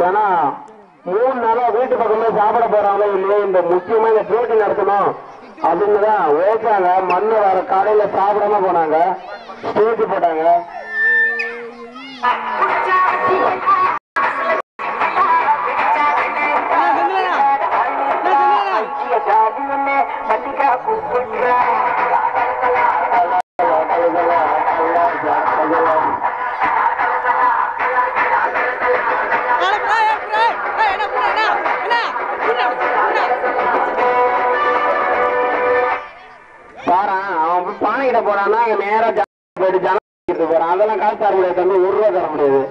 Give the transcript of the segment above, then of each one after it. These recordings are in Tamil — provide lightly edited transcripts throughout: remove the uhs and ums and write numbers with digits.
ஏன்னா 3 நாளா வீட்டு பக்கமே சாப்பிட போறாங்களோ இல்லையே இந்த முக்கியமா இந்த போட்டி நடத்தணும் அப்படின்னுதான் ஓச்சாங்க. மண்ணு வர காலையில சாப்பிடாம போனாங்க, ஸ்டேஜ் போட்டாங்க. அவன் பானை கிட்ட போறான்னா நேரா போயிட்டு ஜனம் போறான். அதெல்லாம் காசு தர முடியாது தம்பி, 1 ரூபா தர முடியாது.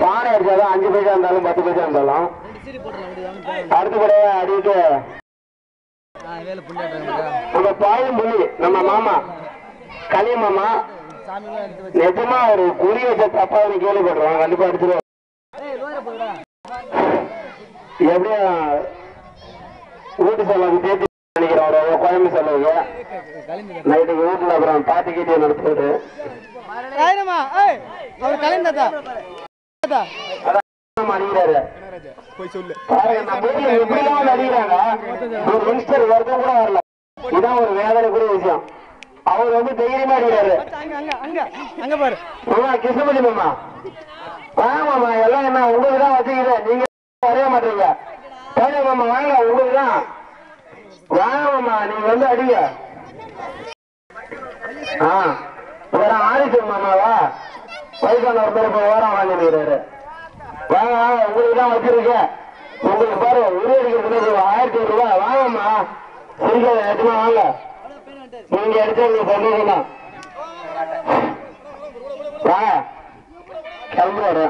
பானை அடிச்சாதான் 5 பைசா இருந்தாலும் 10 பைசா இருந்தாலும் அடுத்தபடியா அடிட்டு நம்ம பாயும் புள்ளி நம்ம மாமா கலிய மாமா நிஜமா ஒரு குறி வச்ச தப்பா கேள்விப்படுறோம். கண்டிப்பா அடிச்சிருவோம். எப்படியா வீட்டு செலவுக்கு தேர்ச்சி நினைக்கிறோம், குழம்பு செலவுக்கு நைட்டுக்கு வீட்டுல அப்புறம் பாட்டு கீட்டியை நடத்துவாரு. அடிக்கிறாரு எப்படிதான் அடிக்கிறாங்க. ஒரு யங்ஸ்டர் வருதும் கூட வரல. இதான் ஒரு வேதனைக்குரிய விஷயம். அவர் வந்து தைரியமா அடிக்கிறாரு. மாமா கிருஷ்ணபதி மாமா வாங்கம்மா, எல்லாம் என்ன உங்களுக்கு தான் வச்சுக்கிது, நீங்க வரைய மாட்டீங்க. மாமா வாங்க, உங்களுக்கு தான் வாங்கம்மா, நீங்க வந்து அடிங்க. ஆதிசன் மாமாவா வயசான ஒரு பேர் போய் ஓரம் வாங்கிக்கிறாரு. வாங்க வாங்க, உங்களுக்கு தான் வச்சிருக்கேன். உங்களுக்கு பாரு உரிய அடிக்கிறது 1000 ரூபாய். வாங்கம்மா, சிரிக்காத நிஜமா வாங்க. நீங்க அடிச்சா நீங்க சந்தோஷம் தான். வாங்க கிளம்புறாரு.